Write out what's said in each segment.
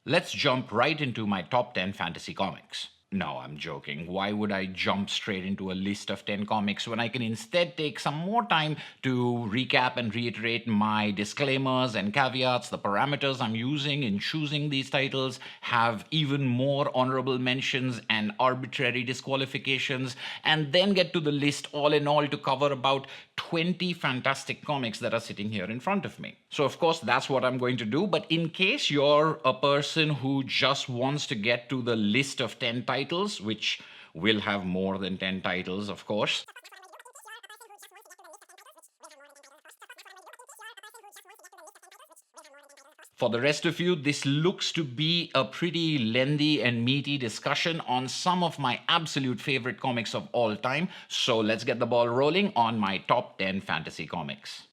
Let's jump right into my top 10 fantasy comics. No, I'm joking. Why would I jump straight into a list of 10 comics when I can instead take some more time to recap and reiterate my disclaimers and caveats, the parameters I'm using in choosing these titles, have even more honorable mentions and arbitrary disqualifications, and then get to the list all in all to cover about 20 fantastic comics that are sitting here in front of me. So, of course, that's what I'm going to do. But in case you're a person who just wants to get to the list of 10 titles, which will have more than 10 titles, of course. For the rest of you, this looks to be a pretty lengthy and meaty discussion on some of my absolute favorite comics of all time. So let's get the ball rolling on my top 10 fantasy comics.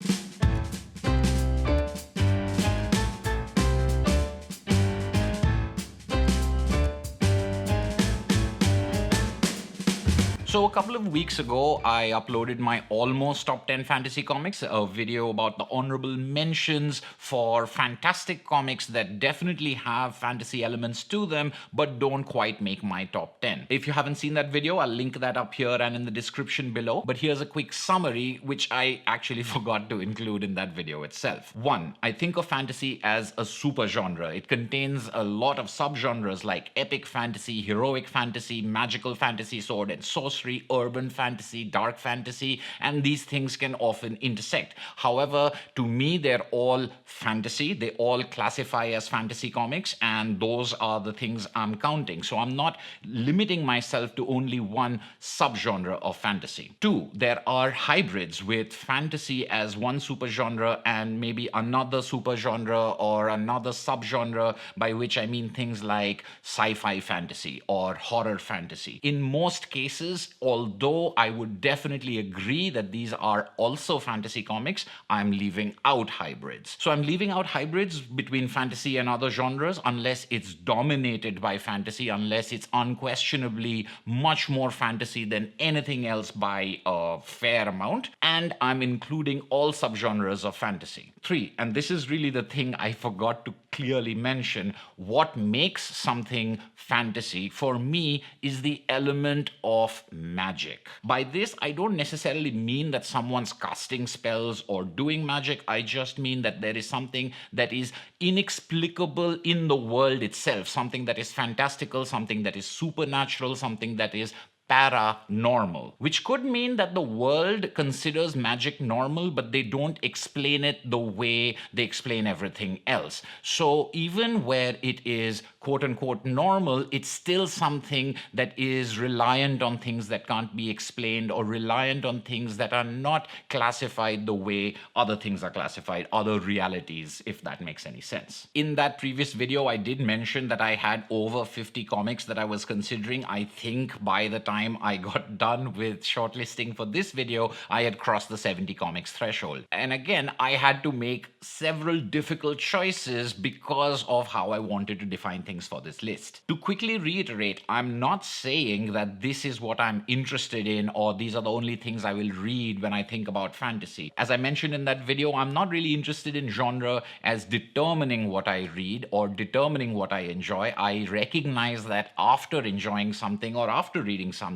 So a couple of weeks ago, I uploaded my almost top 10 fantasy comics, a video about the honorable mentions for fantastic comics that definitely have fantasy elements to them, but don't quite make my top 10. If you haven't seen that video, I'll link that up here and in the description below. But here's a quick summary, which I actually forgot to include in that video itself. 1. I think of fantasy as a supergenre. It contains a lot of subgenres like epic fantasy, heroic fantasy, magical fantasy, sword and sorcery, urban fantasy, dark fantasy, and these things can often intersect. However, to me, they're all fantasy. They all classify as fantasy comics, and those are the things I'm counting. So I'm not limiting myself to only one subgenre of fantasy. 2, there are hybrids with fantasy as one supergenre and maybe another supergenre or another subgenre, by which I mean things like sci-fi fantasy or horror fantasy. In most cases, although I would definitely agree that these are also fantasy comics, I'm leaving out hybrids. So I'm leaving out hybrids between fantasy and other genres unless it's dominated by fantasy, unless it's unquestionably much more fantasy than anything else by a fair amount. And I'm including all subgenres of fantasy. 3, and this is really the thing I forgot to clearly mention, what makes something fantasy for me is the element of magic. By this, I don't necessarily mean that someone's casting spells or doing magic. I just mean that there is something that is inexplicable in the world itself, something that is fantastical, something that is supernatural, something that is paranormal, which could mean that the world considers magic normal, but they don't explain it the way they explain everything else. So even where it is quote unquote normal, it's still something that is reliant on things that can't be explained or reliant on things that are not classified the way other things are classified, other realities, if that makes any sense. In that previous video, I did mention that I had over 50 comics that I was considering. I think by the time I got done with shortlisting for this video, I had crossed the 70 comics threshold. And again, I had to make several difficult choices because of how I wanted to define things for this list. To quickly reiterate, I'm not saying that this is what I'm interested in or these are the only things I will read when I think about fantasy. As I mentioned in that video, I'm not really interested in genre as determining what I read or determining what I enjoy. I recognize that after enjoying something or after reading something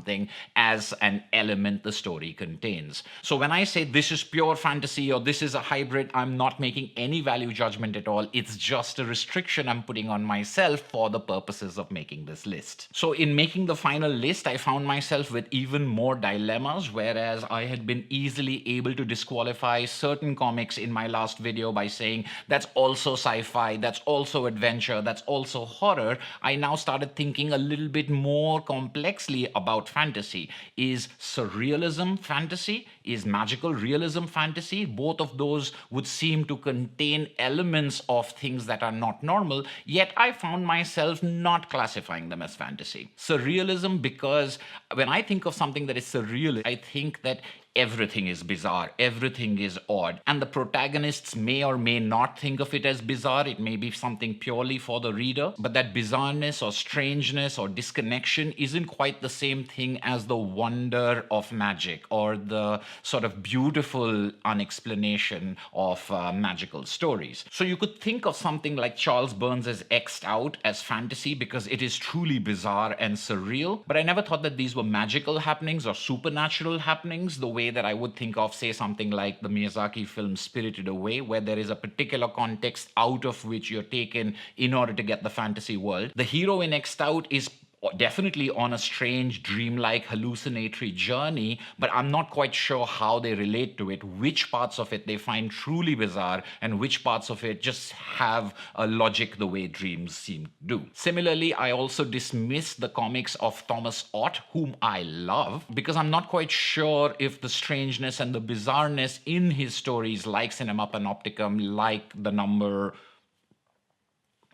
as an element the story contains. So when I say this is pure fantasy or this is a hybrid, I'm not making any value judgment at all. It's just a restriction I'm putting on myself for the purposes of making this list. So in making the final list, I found myself with even more dilemmas, whereas I had been easily able to disqualify certain comics in my last video by saying that's also sci-fi, that's also adventure, that's also horror. I now started thinking a little bit more complexly about fantasy. Is surrealism fantasy? Is magical realism fantasy? Both of those would seem to contain elements of things that are not normal, yet I found myself not classifying them as fantasy. Surrealism, because when I think of something that is surreal, I think that everything is bizarre, everything is odd. And the protagonists may or may not think of it as bizarre. It may be something purely for the reader, but that bizarreness or strangeness or disconnection isn't quite the same thing as the wonder of magic or the sort of beautiful unexplanation of magical stories. So you could think of something like Charles Burns's X'd Out as fantasy because it is truly bizarre and surreal, but I never thought that these were magical happenings or supernatural happenings the way that I would think of, say, something like the Miyazaki film Spirited Away, where there is a particular context out of which you're taken in order to get the fantasy world. The hero in X'd Out is definitely on a strange, dreamlike, hallucinatory journey, but I'm not quite sure how they relate to it, which parts of it they find truly bizarre, and which parts of it just have a logic the way dreams seem to do. Similarly, I also dismiss the comics of Thomas Ott, whom I love, because I'm not quite sure if the strangeness and the bizarreness in his stories, like Cinema Panopticon, like The Number,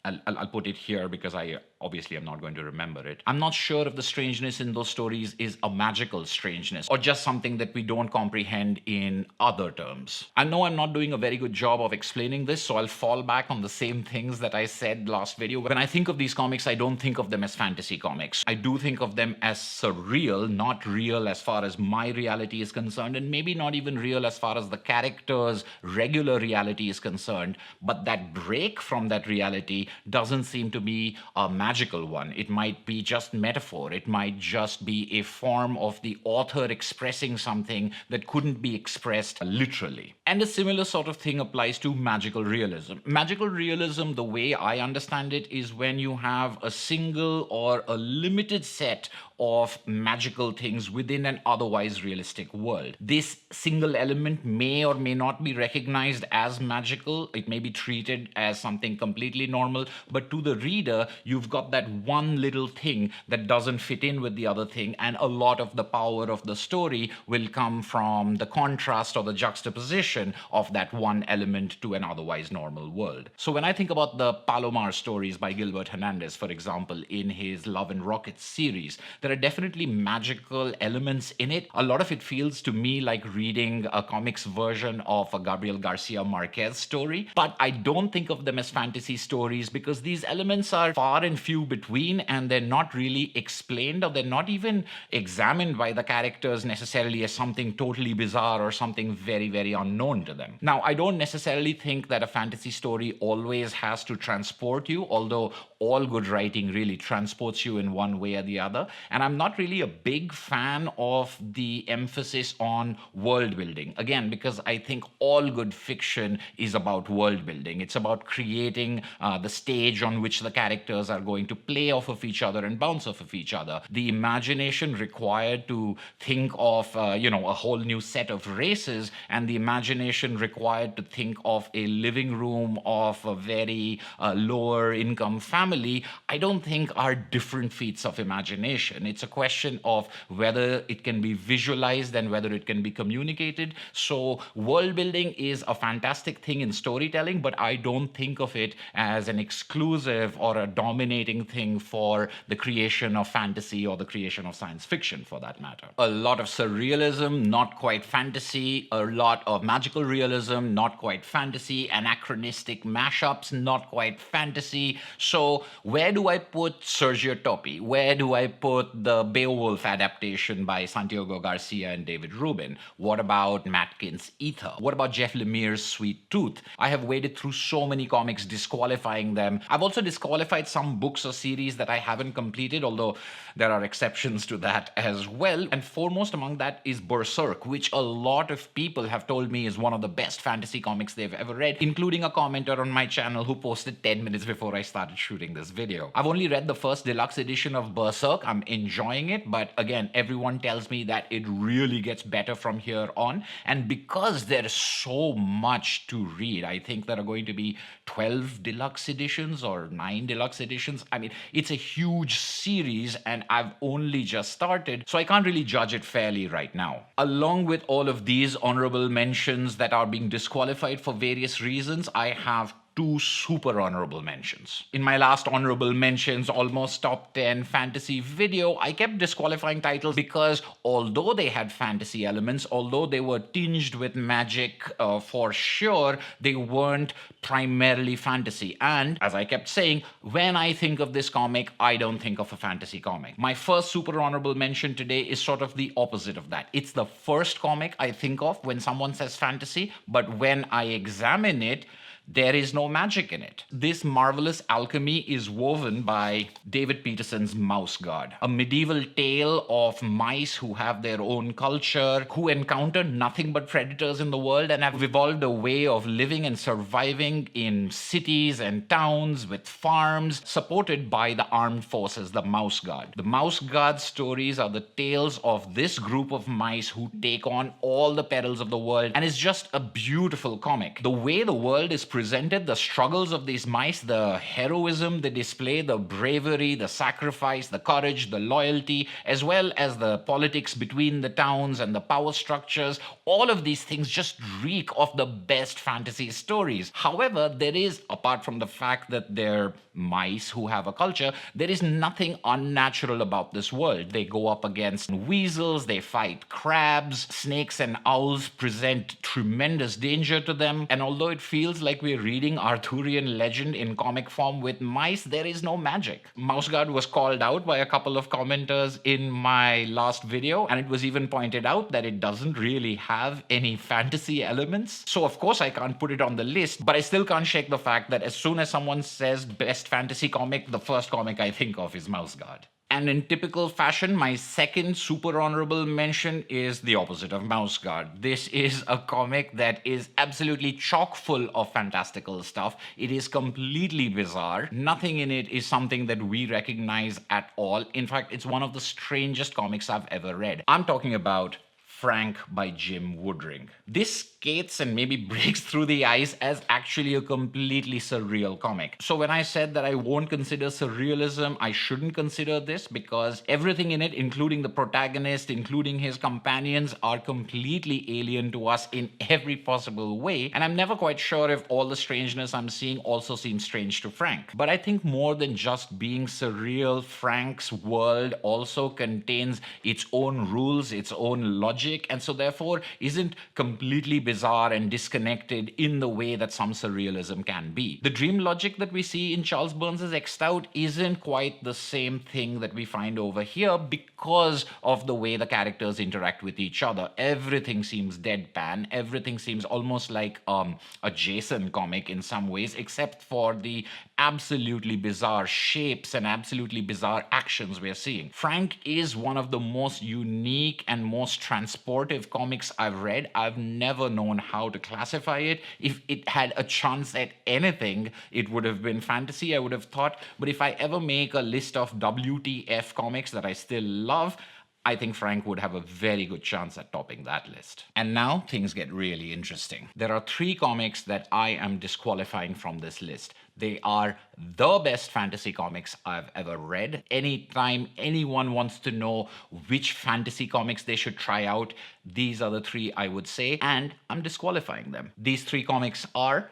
I'll put it here because I obviously am not going to remember it. I'm not sure if the strangeness in those stories is a magical strangeness or just something that we don't comprehend in other terms. I know I'm not doing a very good job of explaining this, so I'll fall back on the same things that I said last video. When I think of these comics, I don't think of them as fantasy comics. I do think of them as surreal, not real as far as my reality is concerned, and maybe not even real as far as the character's regular reality is concerned, but that break from that reality doesn't seem to be a magical one. It might be just metaphor. It might just be a form of the author expressing something that couldn't be expressed literally. And a similar sort of thing applies to magical realism. Magical realism, the way I understand it, is when you have a single or a limited set of magical things within an otherwise realistic world. This single element may or may not be recognized as magical. It may be treated as something completely normal, but to the reader, you've got that one little thing that doesn't fit in with the other thing, and a lot of the power of the story will come from the contrast or the juxtaposition of that one element to an otherwise normal world. So when I think about the Palomar stories by Gilbert Hernandez, for example, in his Love and Rockets series, there are definitely magical elements in it. A lot of it feels to me like reading a comics version of a Gabriel Garcia Marquez story, but I don't think of them as fantasy stories because these elements are far and few between, and they're not really explained, or they're not even examined by the characters necessarily as something totally bizarre or something very, very unknown to them. Now, I don't necessarily think that a fantasy story always has to transport you, although all good writing really transports you in one way or the other. And I'm not really a big fan of the emphasis on world building. Again, because I think all good fiction is about world building. It's about creating the stage on which the characters are going to play off of each other and bounce off of each other. The imagination required to think of, a whole new set of races, and the imagination required to think of a living room of a very lower income family, I don't think are different feats of imagination. It's a question of whether it can be visualized and whether it can be communicated. So world building is a fantastic thing in storytelling, but I don't think of it as an exclusive or a dominating thing for the creation of fantasy or the creation of science fiction, for that matter. A lot of surrealism, not quite fantasy. A lot of magical realism, not quite fantasy. Anachronistic mashups, not quite fantasy. So where do I put Sergio Topi? Where do I put the Beowulf adaptation by Santiago Garcia and David Rubin? What about Matkin's Ether? What about Jeff Lemire's Sweet Tooth? I have waded through so many comics, disqualifying them. I've also disqualified some books or series that I haven't completed, although there are exceptions to that as well. And foremost among that is Berserk, which a lot of people have told me is one of the best fantasy comics they've ever read, including a commenter on my channel who posted 10 minutes before I started shooting this video. I've only read the first deluxe edition of Berserk. I'm enjoying it, but again, everyone tells me that it really gets better from here on. And because there's so much to read, I think there are going to be 12 deluxe editions or 9 deluxe editions. I mean, it's a huge series and I've only just started, so I can't really judge it fairly right now. Along with all of these honorable mentions that are being disqualified for various reasons, I have two super honorable mentions. In my last honorable mentions, almost top 10 fantasy video, I kept disqualifying titles because although they had fantasy elements, although they were tinged with magic for sure, they weren't primarily fantasy. And as I kept saying, when I think of this comic, I don't think of a fantasy comic. My first super honorable mention today is sort of the opposite of that. It's the first comic I think of when someone says fantasy, but when I examine it, there is no magic in it. This marvelous alchemy is woven by David Peterson's Mouse Guard, a medieval tale of mice who have their own culture, who encounter nothing but predators in the world and have evolved a way of living and surviving in cities and towns with farms, supported by the armed forces, the Mouse Guard. The Mouse Guard stories are the tales of this group of mice who take on all the perils of the world, and it's just a beautiful comic. The way the world is presented, the struggles of these mice, the heroism they display, the bravery, the sacrifice, the courage, the loyalty, as well as the politics between the towns and the power structures, all of these things just reek of the best fantasy stories. However, there is, apart from the fact that they're mice who have a culture, there is nothing unnatural about this world. They go up against weasels, they fight crabs, snakes and owls present tremendous danger to them, and although it feels like we're reading Arthurian legend in comic form with mice, there is no magic. Mouse Guard was called out by a couple of commenters in my last video, and it was even pointed out that it doesn't really have any fantasy elements. So of course I can't put it on the list, but I still can't shake the fact that as soon as someone says best fantasy comic, the first comic I think of is Mouse Guard. And in typical fashion, my second super honorable mention is the opposite of Mouse Guard. This is a comic that is absolutely chock full of fantastical stuff. It is completely bizarre. Nothing in it is something that we recognize at all. In fact, it's one of the strangest comics I've ever read. I'm talking about Frank by Jim Woodring. This skates and maybe breaks through the ice as actually a completely surreal comic. So when I said that I won't consider surrealism, I shouldn't consider this because everything in it, including the protagonist, including his companions, are completely alien to us in every possible way. And I'm never quite sure if all the strangeness I'm seeing also seems strange to Frank. But I think more than just being surreal, Frank's world also contains its own rules, its own logic, and so therefore isn't completely bizarre and disconnected in the way that some surrealism can be. The dream logic that we see in Charles Burns's X'd Out isn't quite the same thing that we find over here because of the way the characters interact with each other. Everything seems deadpan, everything seems almost like a Jason comic in some ways, except for the absolutely bizarre shapes and absolutely bizarre actions we're seeing. Frank is one of the most unique and most transportive comics I've read. I've never known how to classify it. If it had a chance at anything, it would have been fantasy, I would have thought. But if I ever make a list of WTF comics that I still love, I think Frank would have a very good chance at topping that list. And now things get really interesting. There are 3 comics that I am disqualifying from this list. They are the best fantasy comics I've ever read. Anytime anyone wants to know which fantasy comics they should try out, these are the 3 I would say, and I'm disqualifying them. These 3 comics are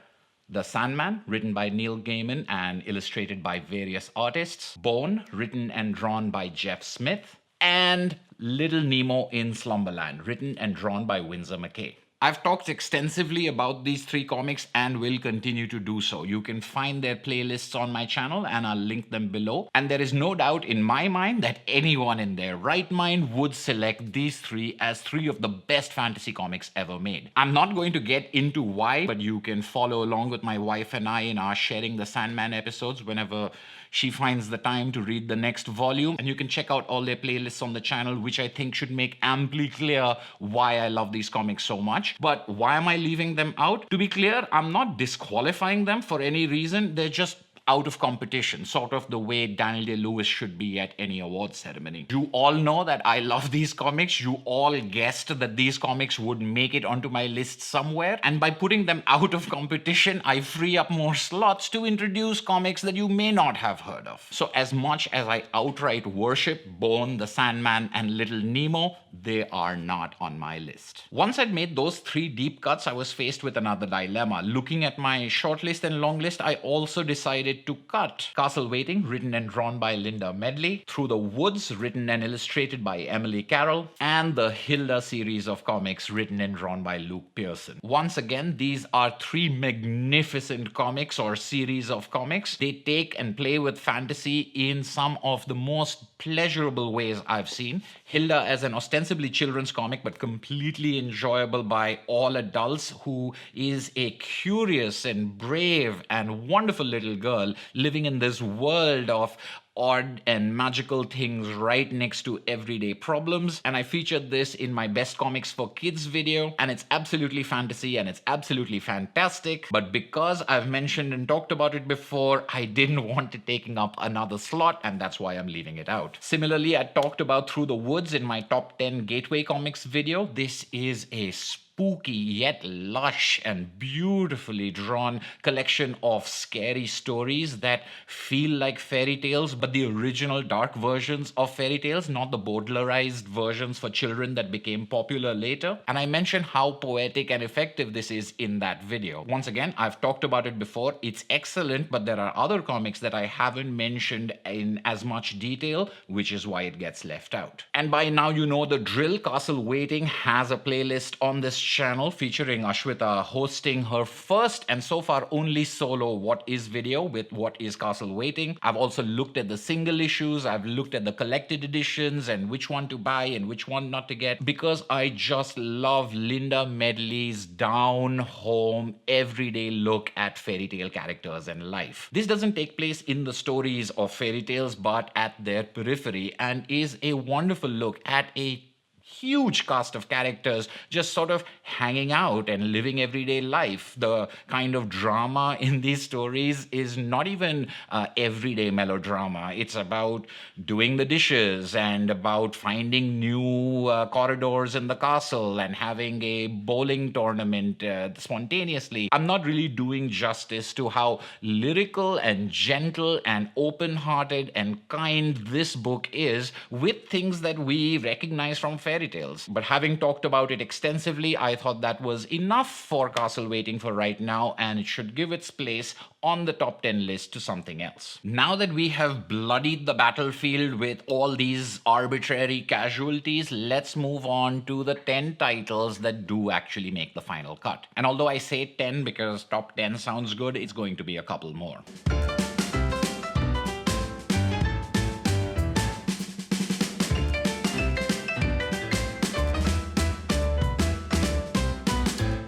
The Sandman, written by Neil Gaiman and illustrated by various artists, Bone, written and drawn by Jeff Smith, and Little Nemo in Slumberland, written and drawn by Winsor McCay. I've talked extensively about these 3 comics and will continue to do so. You can find their playlists on my channel and I'll link them below. And there is no doubt in my mind that anyone in their right mind would select these 3 as 3 of the best fantasy comics ever made. I'm not going to get into why, but you can follow along with my wife and I in our Sharing the Sandman episodes whenever she finds the time to read the next volume. And you can check out all their playlists on the channel, which I think should make amply clear why I love these comics so much. But why am I leaving them out? To be clear, I'm not disqualifying them for any reason. They're just out of competition, sort of the way Daniel Day-Lewis should be at any award ceremony. You all know that I love these comics. You all guessed that these comics would make it onto my list somewhere. And by putting them out of competition, I free up more slots to introduce comics that you may not have heard of. So as much as I outright worship Bone, the Sandman, and Little Nemo, they are not on my list. Once I'd made those 3 deep cuts, I was faced with another dilemma. Looking at my shortlist and long list, I also decided to cut Castle Waiting, written and drawn by Linda Medley, Through the Woods, written and illustrated by Emily Carroll, and the Hilda series of comics, written and drawn by Luke Pearson. Once again, these are 3 magnificent comics or series of comics. They take and play with fantasy in some of the most pleasurable ways I've seen. Hilda as an ostensibly children's comic, but completely enjoyable by all adults, who is a curious and brave and wonderful little girl living in this world of odd and magical things right next to everyday problems. And I featured this in my Best Comics for Kids video, and it's absolutely fantasy and it's absolutely fantastic. But because I've mentioned and talked about it before, I didn't want it taking up another slot, and that's why I'm leaving it out. Similarly, I talked about Through the Woods in my top 10 Gateway Comics video. This is a spooky yet lush and beautifully drawn collection of scary stories that feel like fairy tales, but the original dark versions of fairy tales, not the Baudelarized versions for children that became popular later. And I mentioned how poetic and effective this is in that video. Once again, I've talked about it before. It's excellent, but there are other comics that I haven't mentioned in as much detail, which is why it gets left out. And by now you know the drill. Castle Waiting has a playlist on this channel featuring Ashwita hosting her first and so far only solo What Is video with What Is Castle Waiting. I've also looked at the single issues, I've looked at the collected editions and which one to buy and which one not to get, because I just love Linda Medley's down home everyday look at fairy tale characters and life. This doesn't take place in the stories of fairy tales but at their periphery, and is a wonderful look at a huge cast of characters just sort of hanging out and living everyday life. The kind of drama in these stories is not even everyday melodrama. It's about doing the dishes and about finding new corridors in the castle and having a bowling tournament spontaneously. I'm not really doing justice to how lyrical and gentle and open-hearted and kind this book is with things that we recognize from fairy tales. But having talked about it extensively, I thought that was enough for Castle Waiting for right now, and it should give its place on the top 10 list to something else. Now that we have bloodied the battlefield with all these arbitrary casualties, let's move on to the 10 titles that do actually make the final cut. And although I say 10 because top 10 sounds good, it's going to be a couple more.